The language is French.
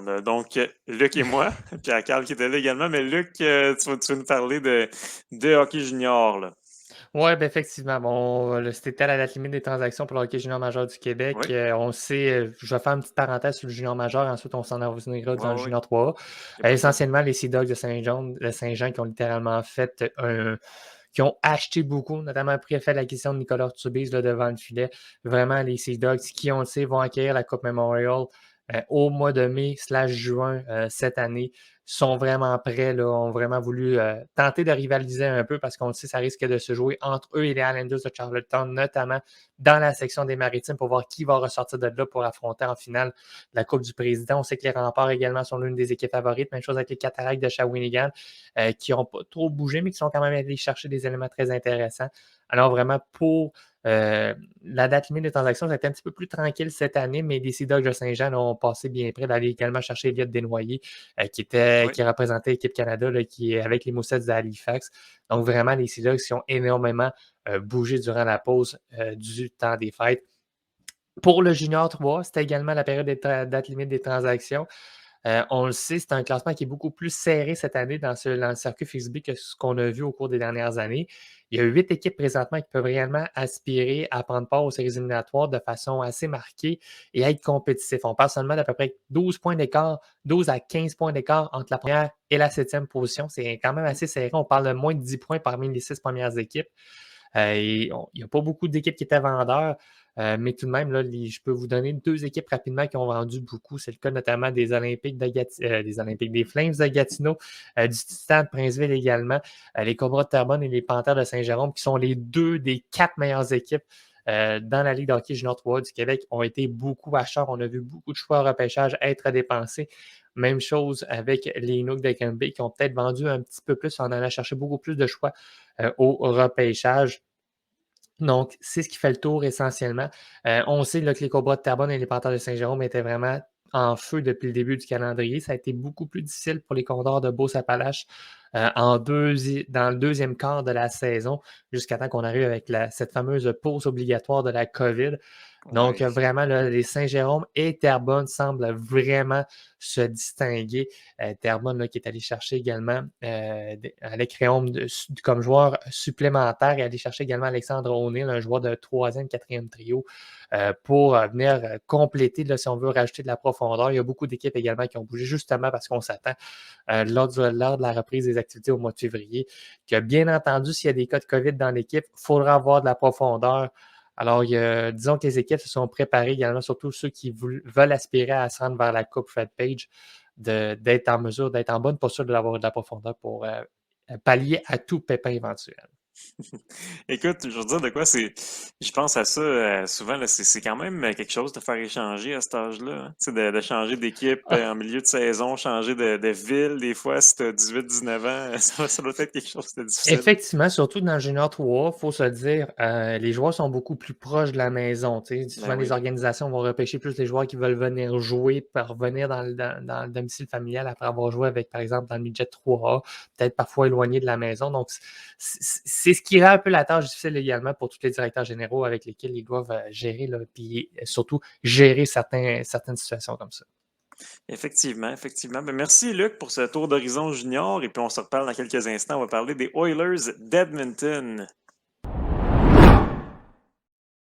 On a donc Luc et moi, Pierre-Carl qui était là également, mais Luc, tu vas nous parler de hockey junior, là. Ouais, ben effectivement. Bon, c'était à la date limite des transactions pour le hockey junior majeur du Québec. Oui, On sait, je vais faire une petite parenthèse sur le junior majeur, ensuite on s'en revenira oui, dans le oui, junior 3A. il n'y a pas de trouble. Essentiellement, les Sea Dogs de Saint-Jean qui ont littéralement fait qui ont acheté beaucoup, notamment après fait l'acquisition de Nicolas Ortubise là, devant le filet. Vraiment, les Sea Dogs qui, on le sait, vont acquérir la Coupe Memorial au mois de mai/juin cette année sont vraiment prêts, là, ont vraiment voulu tenter de rivaliser un peu parce qu'on le sait, ça risque de se jouer entre eux et les Islanders de Charlottetown, notamment dans la section des Maritimes pour voir qui va ressortir de là pour affronter en finale la Coupe du Président. On sait que les Remparts également sont l'une des équipes favorites. Même chose avec les Cataractes de Shawinigan qui n'ont pas trop bougé, mais qui sont quand même allés chercher des éléments très intéressants. Alors vraiment, pour la date limite des transactions, ça a été un petit peu plus tranquille cette année, mais les Sea Dogs de Saint-Jean ont passé bien près d'aller également chercher Elliott Desnoyers, Oui, qui représentait l'équipe Canada, là, qui est avec les Moussets d'Halifax. Donc vraiment, les Sea Dogs qui ont énormément bougé durant la pause du temps des fêtes. Pour le Junior 3, c'était également la période des date limite des transactions. On le sait, c'est un classement qui est beaucoup plus serré cette année dans le circuit Frisbee que ce qu'on a vu au cours des dernières années. Il y a 8 équipes présentement qui peuvent réellement aspirer à prendre part aux séries éliminatoires de façon assez marquée et être compétitifs. On parle seulement d'à peu près 12 points d'écart, 12 à 15 points d'écart entre la première et la septième position. C'est quand même assez serré. On parle de moins de 10 points parmi les 6 premières équipes. Il n'y a pas beaucoup d'équipes qui étaient vendeurs, mais tout de même, là, je peux vous donner 2 équipes rapidement qui ont vendu beaucoup. C'est le cas notamment des Olympiques des Flames de Gatineau, du Titan de Princeville également, les Cobras de Terrebonne et les Panthères de Saint-Jérôme, qui sont les 2 des 4 meilleures équipes dans la Ligue de hockey junior 3 du Québec, ont été beaucoup acheteurs. On a vu beaucoup de choix au repêchage être dépensés. Même chose avec les Inuks de Granby qui ont peut-être vendu un petit peu plus en allant chercher beaucoup plus de choix au repêchage. Donc, c'est ce qui fait le tour essentiellement. On sait là, que les Cobras de Terrebonne et les Panthères de Saint-Jérôme étaient vraiment en feu depuis le début du calendrier. Ça a été beaucoup plus difficile pour les Condors de Beauce-Appalaches dans le deuxième quart de la saison, jusqu'à temps qu'on arrive avec cette fameuse pause obligatoire de la COVID. Donc, oui. vraiment, là, les Saint-Jérôme et Terrebonne semblent vraiment se distinguer. Terrebonne, là, qui est allé chercher également Alec Réaume comme joueur supplémentaire et aller chercher également Alexandre O'Neill, un joueur de troisième, quatrième trio, pour venir compléter, là, si on veut rajouter de la profondeur. Il y a beaucoup d'équipes également qui ont bougé justement parce qu'on s'attend lors de la reprise des activités au mois de février. Que bien entendu, s'il y a des cas de COVID dans l'équipe, il faudra avoir de la profondeur. Alors, disons que les équipes se sont préparées également, surtout ceux qui veulent aspirer à se rendre vers la Coupe Fred Page, d'être en mesure, d'être en bonne posture d'avoir de la profondeur pour pallier à tout pépin éventuel. Écoute, je veux dire de quoi je pense à ça souvent, là, c'est quand même quelque chose de faire échanger à cet âge-là, hein. Tu sais, de changer d'équipe en milieu de saison, changer de ville, des fois, si tu as 18-19 ans, ça doit être quelque chose de difficile. Effectivement, surtout dans le Junior 3, il faut se dire, les joueurs sont beaucoup plus proches de la maison. Tu sais. Ben Souvent, les oui. organisations vont repêcher plus les joueurs qui veulent venir jouer, pour revenir dans le domicile familial après avoir joué avec, par exemple, dans le midget 3A, peut-être parfois éloigné de la maison. Donc, c'est ce qui rend un peu la tâche difficile également pour tous les directeurs généraux avec lesquels ils doivent gérer, là, puis surtout gérer certaines situations comme ça. Effectivement, effectivement. Ben, merci Luc pour ce tour d'horizon junior et puis on se reparle dans quelques instants. On va parler des Oilers d'Edmonton.